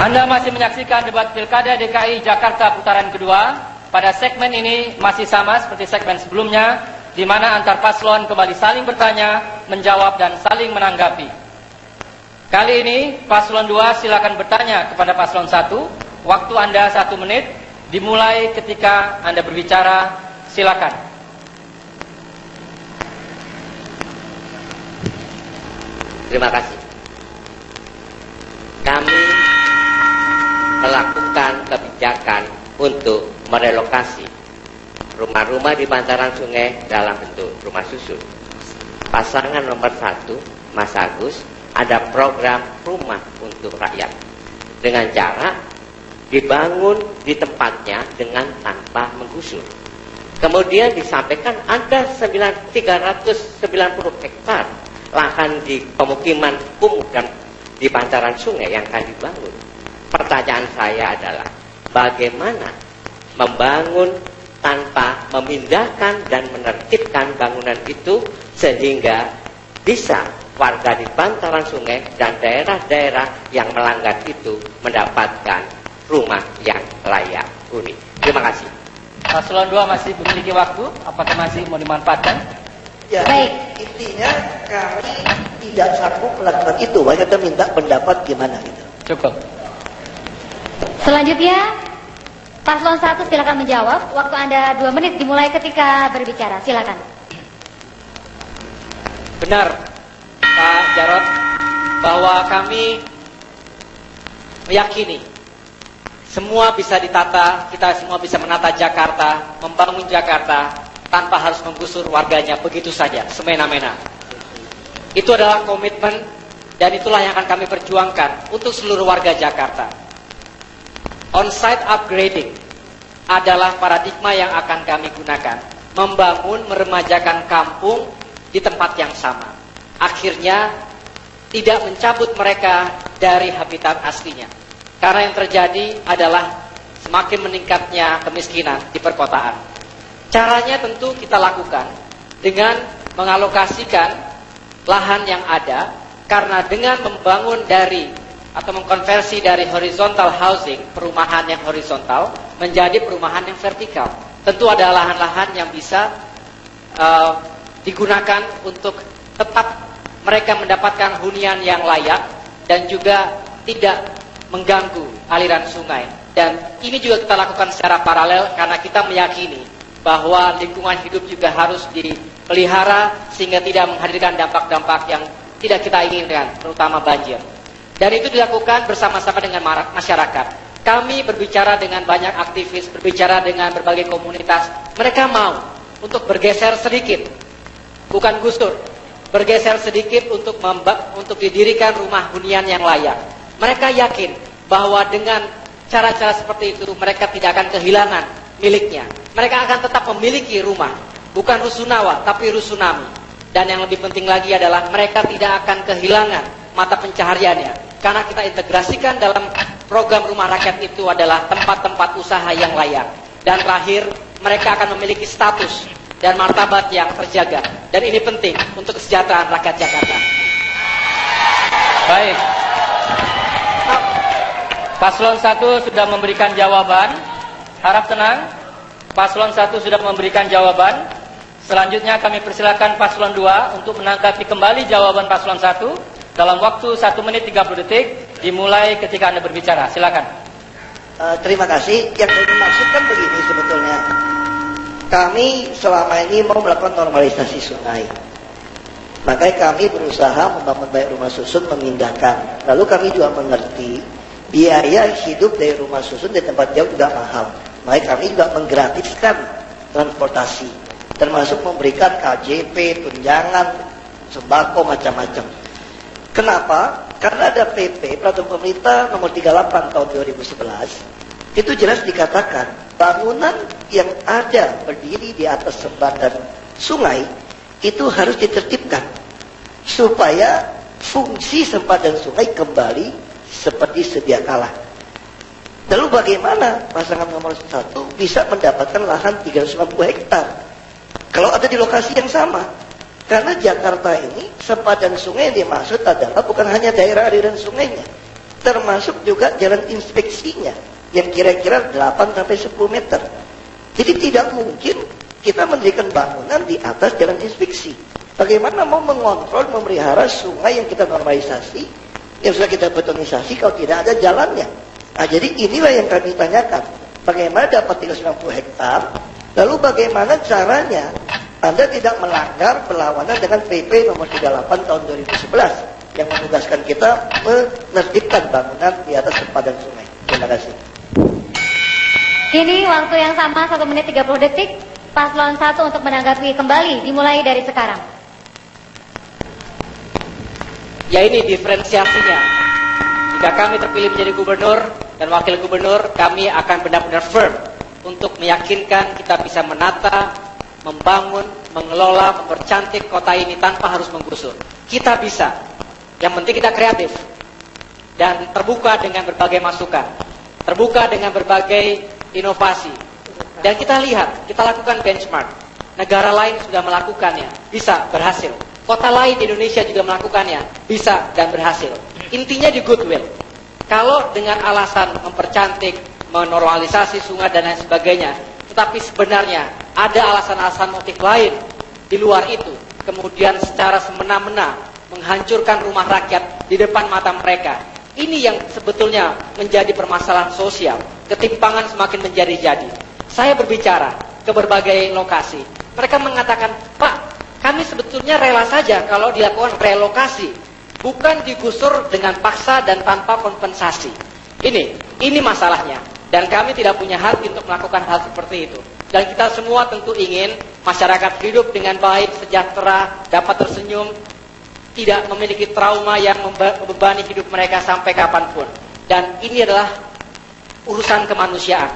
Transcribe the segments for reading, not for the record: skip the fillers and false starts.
Anda masih menyaksikan debat Pilkada DKI Jakarta putaran kedua. Pada segmen ini masih sama seperti segmen sebelumnya, di mana antar paslon kembali saling bertanya, menjawab, dan saling menanggapi. Kali ini paslon 2 silakan bertanya kepada paslon 1. Waktu Anda 1 menit, dimulai ketika Anda berbicara. Silakan. Terima kasih. Kami melakukan kebijakan untuk merelokasi rumah-rumah di bantaran sungai dalam bentuk rumah susun. Pasangan nomor 1, Mas Agus, ada program rumah untuk rakyat dengan cara dibangun di tempatnya dengan tanpa menggusur. Kemudian disampaikan ada 390 hektar lahan di pemukiman kumuh dan di bantaran sungai yang akan dibangun. Pertanyaan saya adalah bagaimana membangun tanpa memindahkan dan menertibkan bangunan itu sehingga bisa warga di bantaran sungai dan daerah-daerah yang melanggar itu mendapatkan rumah yang layak huni. Terima kasih. Paslon 2 masih memiliki waktu. Apakah masih mau dimanfaatkan? Ya, baik. Intinya kami tidak sanggup melakukan itu. Makanya kita minta pendapat gimana gitu. Cukup. Selanjutnya, paslon 1 silakan menjawab. Waktu Anda 2 menit dimulai ketika berbicara. Silakan. Benar, Pak Jarod, bahwa kami meyakini semua bisa ditata, kita semua bisa menata Jakarta, membangun Jakarta tanpa harus menggusur warganya begitu saja, semena-mena. Itu adalah komitmen dan itulah yang akan kami perjuangkan untuk seluruh warga Jakarta. On-site upgrading adalah paradigma yang akan kami gunakan. Membangun, meremajakan kampung di tempat yang sama. Akhirnya tidak mencabut mereka dari habitat aslinya. Karena yang terjadi adalah semakin meningkatnya kemiskinan di perkotaan. Caranya tentu kita lakukan dengan mengalokasikan lahan yang ada, karena dengan membangun dari atau mengkonversi dari horizontal housing, perumahan yang horizontal, menjadi perumahan yang vertikal. Tentu ada lahan-lahan yang bisa digunakan untuk tetap mereka mendapatkan hunian yang layak dan juga tidak mengganggu aliran sungai. Dan ini juga kita lakukan secara paralel karena kita meyakini bahwa lingkungan hidup juga harus dipelihara sehingga tidak menghadirkan dampak-dampak yang tidak kita inginkan, terutama banjir. Dan itu dilakukan bersama-sama dengan masyarakat. Kami berbicara dengan banyak aktivis, berbicara dengan berbagai komunitas. Mereka mau untuk bergeser sedikit, bukan gusur, bergeser sedikit untuk didirikan rumah hunian yang layak. Mereka yakin bahwa dengan cara-cara seperti itu mereka tidak akan kehilangan miliknya. Mereka akan tetap memiliki rumah, bukan rusunawa tapi rusunami. Dan yang lebih penting lagi adalah mereka tidak akan kehilangan mata pencahariannya, karena kita integrasikan dalam program rumah rakyat itu adalah tempat-tempat usaha yang layak. Dan terakhir, mereka akan memiliki status dan martabat yang terjaga. Dan ini penting untuk kesejahteraan rakyat Jakarta. Baik, Paslon 1 sudah memberikan jawaban. Harap tenang, Paslon 1 sudah memberikan jawaban. Selanjutnya kami persilakan Paslon 2 untuk menanggapi kembali jawaban Paslon 1 dalam waktu 1 menit 30 detik, dimulai ketika Anda berbicara. Silakan. Terima kasih. Yang saya maksudkan begini sebetulnya. Kami selama ini mau melakukan normalisasi sungai. Makanya kami berusaha membangun banyak rumah susun, memindahkan. Lalu kami juga mengerti biaya hidup dari rumah susun di tempat jauh juga mahal. Makanya kami juga menggratiskan transportasi, termasuk memberikan KJP, tunjangan, sembako, macam-macam. Kenapa? Karena ada PP, Peraturan Pemerintah Nomor 38 Tahun 2011, itu jelas dikatakan bangunan yang ada berdiri di atas sempadan sungai itu harus ditertibkan supaya fungsi sempadan sungai kembali seperti sedia kala. Lalu bagaimana pasangan nomor 1 bisa mendapatkan lahan 350 hektar kalau ada di lokasi yang sama? Karena Jakarta ini sempadan sungai yang dimaksud adalah bukan hanya daerah aliran sungainya, termasuk juga jalan inspeksinya yang kira-kira 8 sampai 10 meter. Jadi tidak mungkin kita mendirikan bangunan di atas jalan inspeksi. Bagaimana mau mengontrol, memelihara sungai yang kita normalisasi, yang sudah kita betonisasi kalau tidak ada jalannya? Nah, jadi inilah yang kami tanyakan. Bagaimana dapat 390 hektar? Lalu bagaimana caranya Anda tidak melanggar berlawanan dengan PP nomor 38 tahun 2011 yang menugaskan kita menertibkan bangunan di atas sempadan sungai. Terima kasih. Kini waktu yang sama 1 menit 30 detik. Paslon 1 untuk menanggapi kembali, dimulai dari sekarang. Ya, ini diferensiasinya. Jika kami terpilih menjadi gubernur dan wakil gubernur, kami akan benar-benar firm untuk meyakinkan kita bisa menata, membangun, mengelola, mempercantik kota ini tanpa harus menggusur. Kita bisa. Yang penting kita kreatif dan terbuka dengan berbagai masukan, terbuka dengan berbagai inovasi. Dan kita lihat, kita lakukan benchmark. Negara lain sudah melakukannya, bisa berhasil. Kota lain di Indonesia juga melakukannya, bisa dan berhasil. Intinya di goodwill. Kalau dengan alasan mempercantik, menormalisasi sungai dan lain sebagainya, tetapi sebenarnya ada alasan-alasan motif lain di luar itu, kemudian secara semena-mena menghancurkan rumah rakyat di depan mata mereka. Ini yang sebetulnya menjadi permasalahan sosial. Ketimpangan semakin menjadi-jadi. Saya berbicara ke berbagai lokasi. Mereka mengatakan, Pak, kami sebetulnya rela saja kalau dilakukan relokasi, bukan digusur dengan paksa dan tanpa kompensasi. Ini masalahnya. Dan kami tidak punya hati untuk melakukan hal seperti itu. Dan kita semua tentu ingin masyarakat hidup dengan baik, sejahtera, dapat tersenyum, tidak memiliki trauma yang membebani hidup mereka sampai kapanpun. Dan ini adalah urusan kemanusiaan,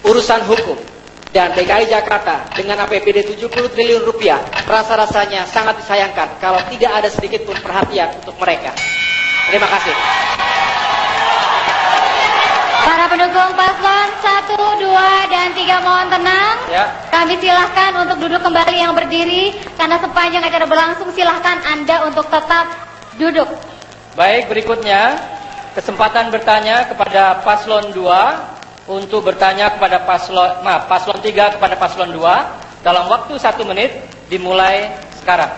urusan hukum. Dan DKI Jakarta dengan APBD 70 triliun rupiah, rasa-rasanya sangat disayangkan kalau tidak ada sedikit pun perhatian untuk mereka. Terima kasih. Para pendukung paslon 1, 2, dan 3 mohon tenang. Ya. Kami silahkan untuk duduk kembali yang berdiri. Karena sepanjang acara berlangsung silahkan Anda untuk tetap duduk. Baik, berikutnya kesempatan bertanya kepada paslon 2 untuk bertanya kepada paslon 3 kepada paslon 2 dalam waktu 1 menit dimulai sekarang.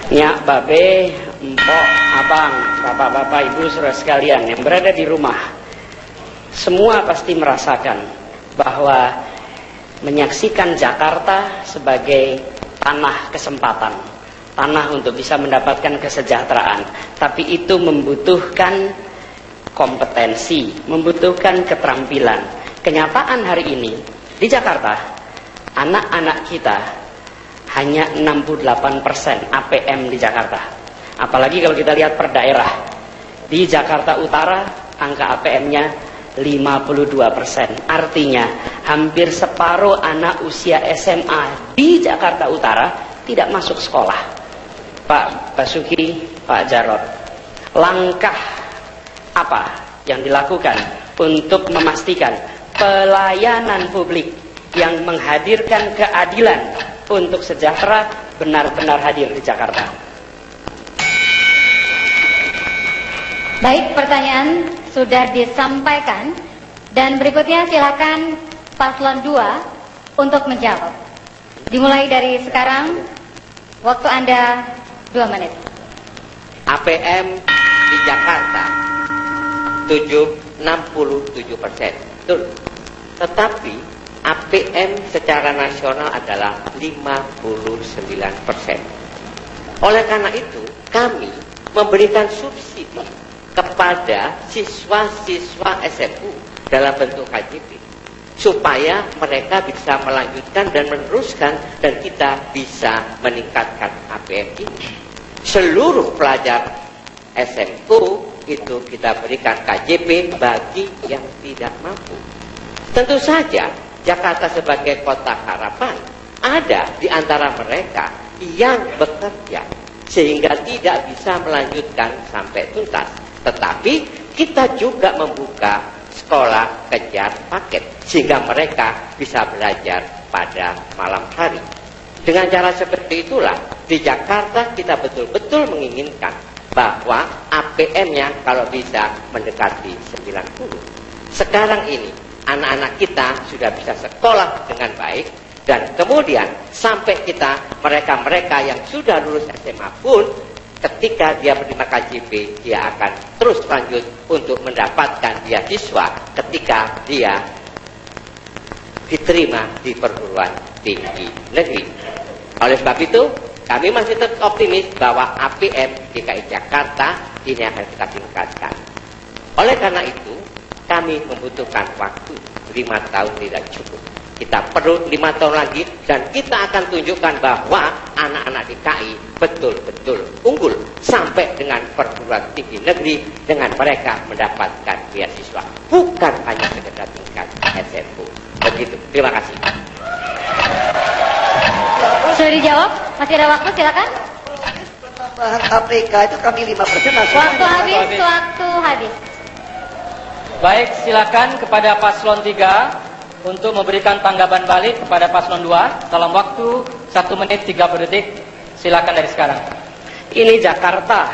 Ya, Babe, Mpok, Abang, Bapak-bapak, Ibu, saudara sekalian yang berada di rumah, semua pasti merasakan bahwa menyaksikan Jakarta sebagai tanah kesempatan, tanah untuk bisa mendapatkan kesejahteraan, tapi itu membutuhkan kompetensi, membutuhkan keterampilan. Kenyataan hari ini di Jakarta, anak-anak kita hanya 68% APM di Jakarta. Apalagi kalau kita lihat per daerah. Di Jakarta Utara angka APM-nya 52%. Artinya hampir separuh anak usia SMA di Jakarta Utara tidak masuk sekolah. Pak Basuki, Pak Jarot, langkah apa yang dilakukan untuk memastikan pelayanan publik yang menghadirkan keadilan untuk sejahtera benar-benar hadir di Jakarta? Baik, pertanyaan sudah disampaikan. Dan berikutnya silakan paslon 2 untuk menjawab. Dimulai dari sekarang, waktu Anda 2 menit. APM di Jakarta 67%. Betul. Tetapi APM secara nasional adalah 59%. Oleh karena itu, kami memberikan subsidi kepada siswa-siswa SMU dalam bentuk KJP supaya mereka bisa melanjutkan dan meneruskan dan kita bisa meningkatkan APM ini. Seluruh pelajar SMU itu kita berikan KJP bagi yang tidak mampu. Tentu saja Jakarta sebagai kota harapan ada di antara mereka yang bekerja sehingga tidak bisa melanjutkan sampai tuntas. Tetapi kita juga membuka sekolah kejar paket sehingga mereka bisa belajar pada malam hari. Dengan cara seperti itulah di Jakarta kita betul-betul menginginkan bahwa APM-nya kalau bisa mendekati 90. Sekarang ini anak-anak kita sudah bisa sekolah dengan baik, dan kemudian sampai kita mereka-mereka yang sudah lulus SMA pun ketika dia menerima KJP dia akan terus lanjut untuk mendapatkan beasiswa ketika dia diterima di perguruan tinggi negeri. Oleh sebab itu kami masih tetap optimis bahwa APM DKI Jakarta ini akan kita tingkatkan. Oleh karena itu kami membutuhkan waktu 5 tahun tidak cukup. Kita perlu 5 tahun lagi dan kita akan tunjukkan bahwa anak-anak DKI betul-betul unggul sampai dengan perguruan tinggi negeri dengan mereka mendapatkan beasiswa, bukan hanya sekedar tingkat SMU. Begitu. Terima kasih. Sudah dijawab? Masih ada waktu, silakan. Penambahan APK itu kami 5% langsung. Waktu habis. Baik, silakan kepada paslon 3 untuk memberikan tanggapan balik kepada paslon 2 dalam waktu 1 menit 30 detik. Silakan dari sekarang. Ini Jakarta.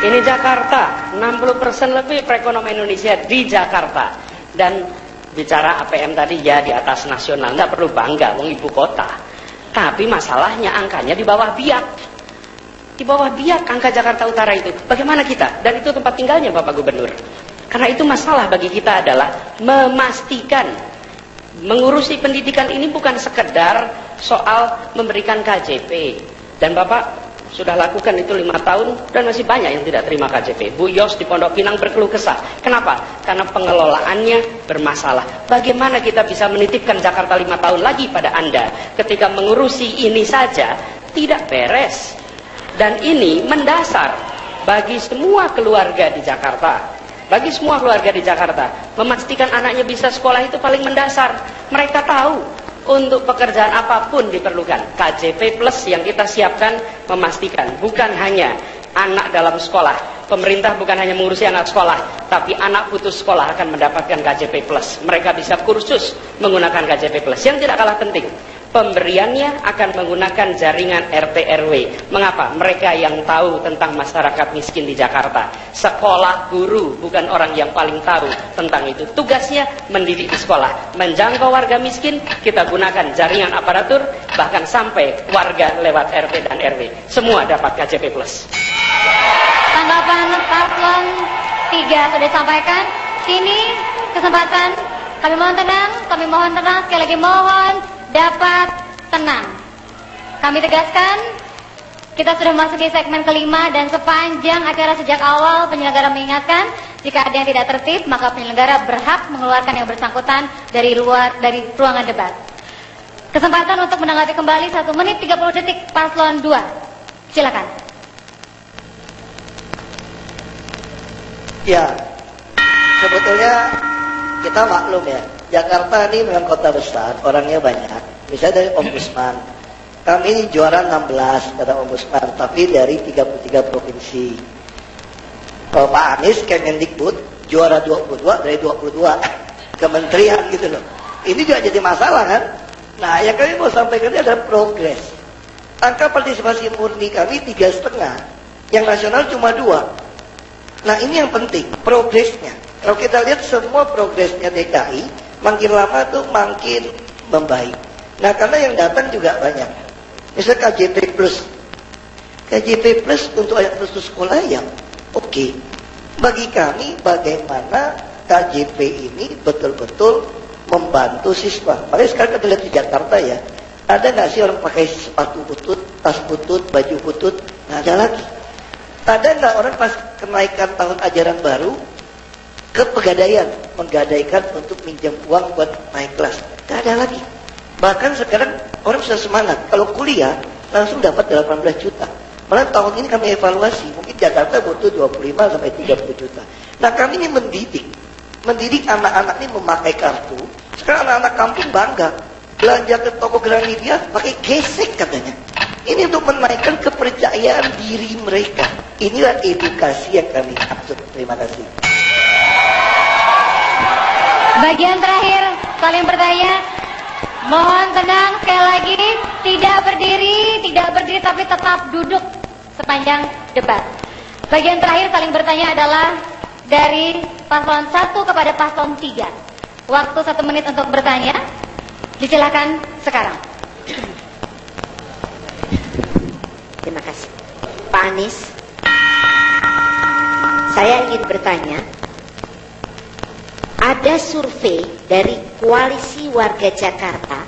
Ini Jakarta. 60% lebih perekonomian Indonesia di Jakarta. Dan bicara APM tadi ya di atas nasional, nggak perlu bangga, wong ibu kota. Tapi masalahnya angkanya di bawah Biak. Di bawah Biak angka Jakarta Utara itu. Bagaimana kita? Dan itu tempat tinggalnya Bapak Gubernur. Karena itu masalah bagi kita adalah memastikan mengurusi pendidikan ini bukan sekedar soal memberikan KJP. Dan Bapak sudah lakukan itu 5 tahun dan masih banyak yang tidak terima KJP. Bu Yos di Pondok Pinang berkeluh kesah. Kenapa? Karena pengelolaannya bermasalah. Bagaimana kita bisa menitipkan Jakarta 5 tahun lagi pada Anda ketika mengurusi ini saja tidak beres. Dan ini mendasar bagi semua keluarga di Jakarta. Bagi semua keluarga di Jakarta, memastikan anaknya bisa sekolah itu paling mendasar. Mereka tahu untuk pekerjaan apapun diperlukan. KJP Plus yang kita siapkan memastikan bukan hanya anak dalam sekolah. Pemerintah bukan hanya mengurusi anak sekolah, tapi anak putus sekolah akan mendapatkan KJP Plus. Mereka bisa kursus menggunakan KJP Plus. Yang tidak kalah penting, pemberiannya akan menggunakan jaringan RT RW. Mengapa? Mereka yang tahu tentang masyarakat miskin di Jakarta. Sekolah guru bukan orang yang paling tahu tentang itu. Tugasnya mendidik di sekolah. Menjangkau warga miskin, kita gunakan jaringan aparatur, bahkan sampai warga lewat RT dan RW. Semua dapat KJP Plus. Tanggapan paslon 3 sudah disampaikan. Sini kesempatan. Kami mohon tenang, sekali lagi mohon dapat tenang. Kami tegaskan, kita sudah memasuki segmen kelima dan sepanjang acara sejak awal penyelenggara mengingatkan jika ada yang tidak tertib maka penyelenggara berhak mengeluarkan yang bersangkutan dari ruangan debat. Kesempatan untuk menanggapi kembali 1 menit 30 detik paslon 2. Silakan. Ya, sebetulnya kita maklum ya, Jakarta ini memang kota besar, orangnya banyak. Misalnya dari Ombudsman, kami ini juara 16 kata Ombudsman, tapi dari 33 provinsi. Kalau Pak Anies Kemendikbud juara 22 dari 22 kementerian gitu loh. Ini juga jadi masalah kan? Nah, yang kami mau sampaikan ini adalah progres. Angka partisipasi murni kami 3,5, yang nasional cuma 2. Nah, ini yang penting, progresnya. Kalau kita lihat semua progresnya DKI, makin lama tuh makin membaik. Nah, karena yang datang juga banyak. Misalnya KJP Plus. KJP Plus untuk anak putus sekolah yang oke. Bagi kami, bagaimana KJP ini betul-betul membantu siswa. Makanya sekarang kita lihat di Jakarta ya, ada nggak sih orang pakai sepatu butut, tas butut, baju butut? Nggak ada lagi. Ada nggak orang pas kenaikan tahun ajaran baru ke Pegadaian menggadaikan untuk minjam uang buat naik kelas? Nggak ada lagi. Bahkan sekarang orang sudah semangat. Kalau kuliah langsung dapat 18 juta. Malah tahun ini kami evaluasi, mungkin Jakarta butuh 25 sampai 30 juta. Nah, kami ini mendidik anak-anak ini memakai kartu. Sekarang anak-anak kampung bangga belanja ke toko Gramedia pakai gesek katanya. Ini untuk menaikkan kepercayaan diri mereka. Inilah edukasi yang kami maksud. Terima kasih. Bagian terakhir, saling bertanya. Mohon tenang, sekali lagi, tidak berdiri tapi tetap duduk sepanjang debat. Bagian terakhir saling bertanya adalah dari paslon 1 kepada paslon 3. Waktu 1 menit untuk bertanya. Disilakan sekarang. Terima kasih. Pak Anies, saya ingin bertanya, ada survei dari Koalisi Warga Jakarta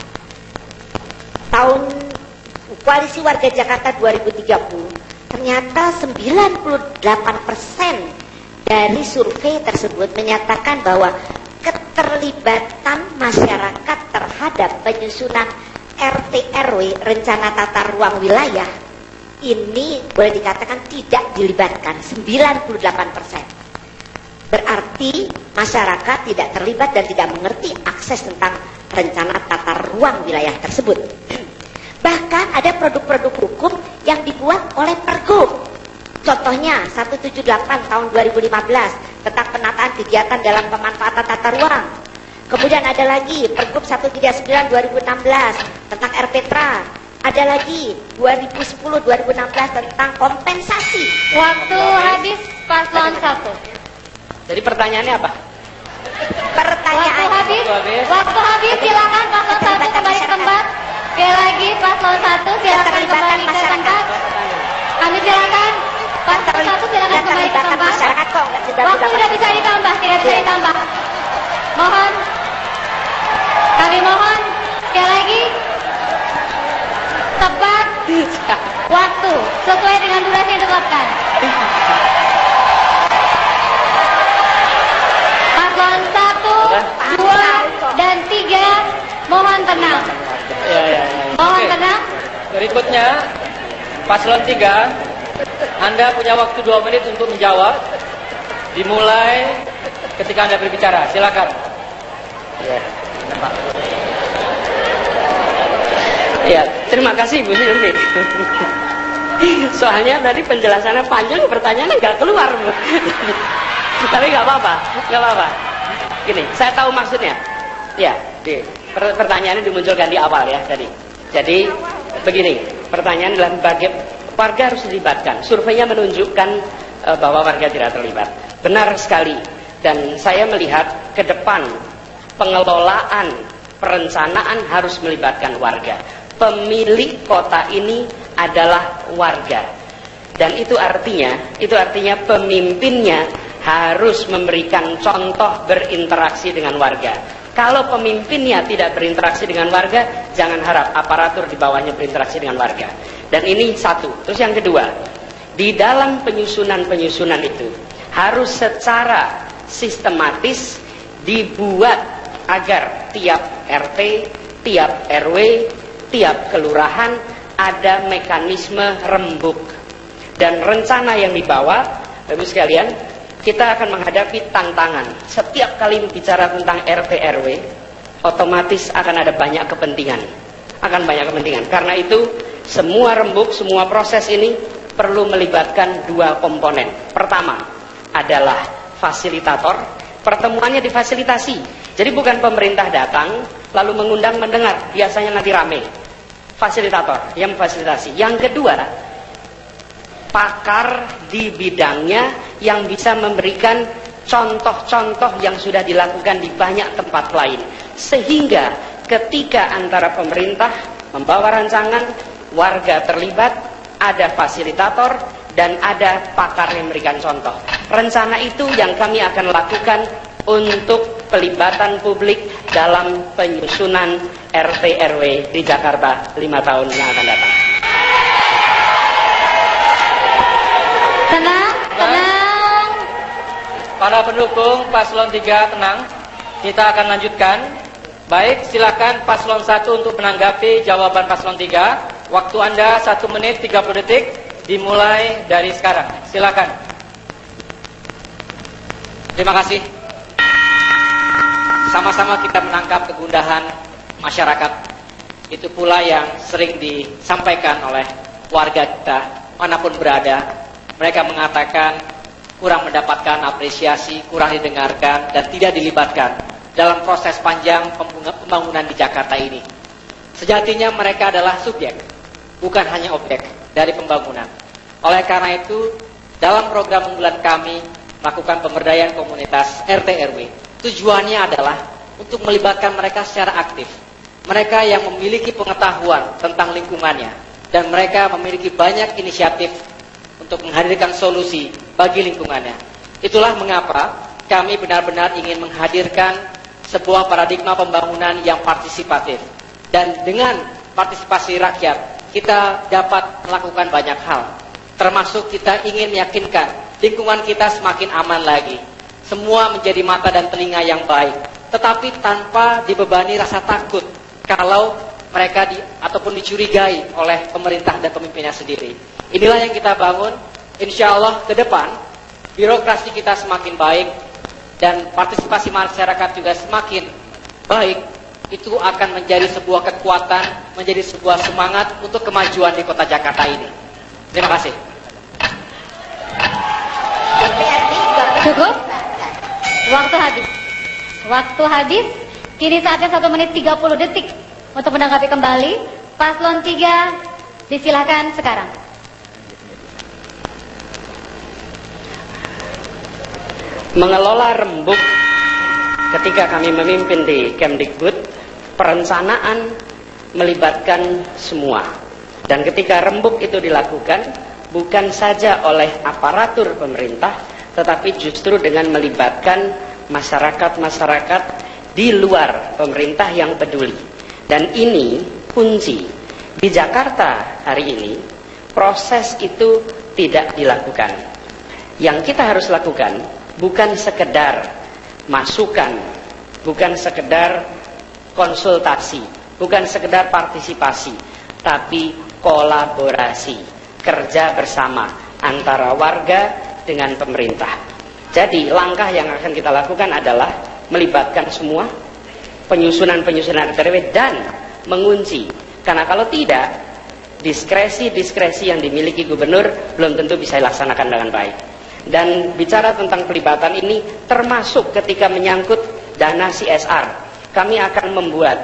Koalisi Warga Jakarta 2030, ternyata 98% dari survei tersebut menyatakan bahwa keterlibatan masyarakat terhadap penyusunan RT RW, rencana tata ruang wilayah, ini boleh dikatakan tidak dilibatkan, 98%. Berarti masyarakat tidak terlibat dan tidak mengerti akses tentang rencana tata ruang wilayah tersebut. Bahkan ada produk-produk hukum yang dibuat oleh Pergub. Contohnya 178 tahun 2015 tentang penataan kegiatan dalam pemanfaatan tata ruang. Kemudian ada lagi Pergub 139 2016 tentang RPTRA. Ada lagi 2010-2016 tentang kompensasi. Waktu habis paslon 1. Jadi pertanyaannya apa? Pertanyaan Waktu habis, silakan paslon 1 kembali ke tempat. Sekali lagi paslon 1 silakan kembali ke tempat. Kami silakan paslon 1 silakan kembali ke tempat. masyarakat kok nggak Waktu tidak bisa ditambah, tidak bisa ditambah. Mohon, kami mohon sekali lagi tepat waktu sesuai dengan durasi yang ditetapkan. Paslon 1, 2, dan 3 mohon tenang. Ya. Mohon Oke. tenang. Berikutnya, paslon 3, Anda punya waktu 2 menit untuk menjawab. Dimulai ketika Anda berbicara. Silakan. Ya, terima kasih Bu Silvi. Soalnya tadi penjelasannya panjang, pertanyaannya nggak keluar Bu. Tapi nggak apa-apa, nggak apa-apa. Gini, saya tahu maksudnya. Ya, pertanyaannya dimunculkan di awal ya tadi. Jadi begini, pertanyaan adalah bagaimana warga harus dilibatkan. Surveinya menunjukkan bahwa warga tidak terlibat. Benar sekali. Dan saya melihat ke depan pengelolaan perencanaan harus melibatkan warga. Pemilik kota ini adalah warga. Dan itu artinya pemimpinnya harus memberikan contoh berinteraksi dengan warga. Kalau pemimpinnya tidak berinteraksi dengan warga, jangan harap aparatur di bawahnya berinteraksi dengan warga. Dan ini satu. Terus yang kedua, di dalam penyusunan itu harus secara sistematis dibuat agar tiap RT, tiap RW, tiap kelurahan ada mekanisme rembuk. Dan rencana yang dibawa, Bapak Sekalian, kita akan menghadapi tantangan. Setiap kali bicara tentang RT RW, otomatis akan ada banyak kepentingan. Karena itu, semua rembuk, semua proses ini perlu melibatkan 2 komponen. Pertama adalah fasilitator. Pertemuannya difasilitasi. Jadi bukan pemerintah datang lalu mengundang mendengar, biasanya nanti rame. Fasilitator yang memfasilitasi. Yang kedua, pakar di bidangnya yang bisa memberikan contoh-contoh yang sudah dilakukan di banyak tempat lain. Sehingga ketika antara pemerintah membawa rancangan, warga terlibat, ada fasilitator, dan ada pakar yang memberikan contoh. Rencana itu yang kami akan lakukan untuk pelibatan publik dalam penyusunan RT RW di Jakarta 5 tahun yang akan datang. Tenang. Para pendukung paslon 3 tenang. Kita akan lanjutkan. Baik, silakan paslon 1 untuk menanggapi jawaban paslon 3. Waktu Anda 1 menit 30 detik. Dimulai dari sekarang. Silakan. Terima kasih. Sama-sama kita menangkap kegundahan masyarakat. Itu pula yang sering disampaikan oleh warga kita manapun berada. Mereka mengatakan kurang mendapatkan apresiasi, kurang didengarkan, dan tidak dilibatkan dalam proses panjang pembangunan di Jakarta ini. Sejatinya mereka adalah subjek, bukan hanya objek dari pembangunan. Oleh karena itu, dalam program unggulan kami melakukan pemberdayaan komunitas RT RW. Tujuannya adalah untuk melibatkan mereka secara aktif. Mereka yang memiliki pengetahuan tentang lingkungannya dan mereka memiliki banyak inisiatif untuk menghadirkan solusi bagi lingkungannya. Itulah mengapa kami benar-benar ingin menghadirkan sebuah paradigma pembangunan yang partisipatif. Dan dengan partisipasi rakyat, kita dapat melakukan banyak hal. Termasuk kita ingin meyakinkan lingkungan kita semakin aman lagi. Semua menjadi mata dan telinga yang baik. Tetapi tanpa dibebani rasa takut kalau mereka ataupun dicurigai oleh pemerintah dan pemimpinnya sendiri. Inilah yang kita bangun. Insya Allah ke depan, birokrasi kita semakin baik dan partisipasi masyarakat juga semakin baik. Itu akan menjadi sebuah kekuatan, menjadi sebuah semangat untuk kemajuan di kota Jakarta ini. Terima kasih. Cukup? Waktu habis. Waktu habis. Kini saatnya 1 menit 30 detik untuk menanggapi kembali. Paslon 3 disilahkan sekarang. Mengelola rembuk ketika kami memimpin di Kemdikbud, perencanaan melibatkan semua. Dan ketika rembuk itu dilakukan, bukan saja oleh aparatur pemerintah, tetapi justru dengan melibatkan masyarakat-masyarakat di luar pemerintah yang peduli. Dan ini kunci. Di Jakarta hari ini, proses itu tidak dilakukan. Yang kita harus lakukan bukan sekedar masukan, bukan sekedar konsultasi, bukan sekedar partisipasi, tapi kolaborasi, kerja bersama antara warga dengan pemerintah. Jadi langkah yang akan kita lakukan adalah melibatkan semua, penyusunan-penyusunan RTRW dan mengunci. Karena kalau tidak, diskresi-diskresi yang dimiliki gubernur belum tentu bisa dilaksanakan dengan baik. Dan bicara tentang pelibatan ini termasuk ketika menyangkut dana CSR. Kami akan membuat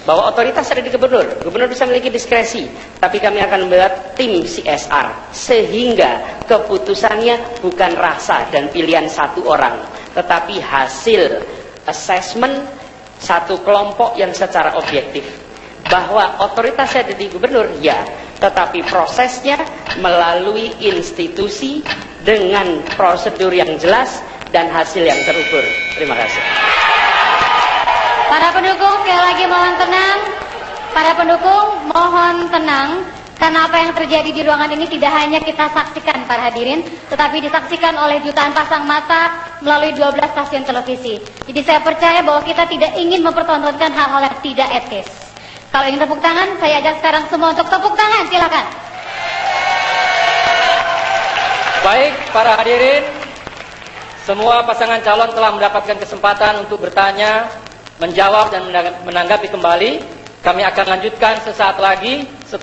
bahwa otoritas ada di gubernur. Gubernur bisa memiliki diskresi, tapi kami akan membuat tim CSR sehingga keputusannya bukan rasa dan pilihan satu orang, tetapi hasil assessment satu kelompok yang secara objektif. Bahwa otoritas ada di gubernur, ya, tetapi prosesnya melalui institusi dengan prosedur yang jelas dan hasil yang terukur. Terima kasih. Para pendukung sekali lagi mohon tenang. Para pendukung mohon tenang. Karena apa yang terjadi di ruangan ini tidak hanya kita saksikan para hadirin, tetapi disaksikan oleh jutaan pasang mata melalui 12 stasiun televisi. Jadi saya percaya bahwa kita tidak ingin mempertontonkan hal-hal yang tidak etis. Kalau ingin tepuk tangan, saya ajak sekarang semua untuk tepuk tangan, silakan. Baik, para hadirin, semua pasangan calon telah mendapatkan kesempatan untuk bertanya, menjawab dan menanggapi kembali. Kami akan lanjutkan sesaat lagi setelah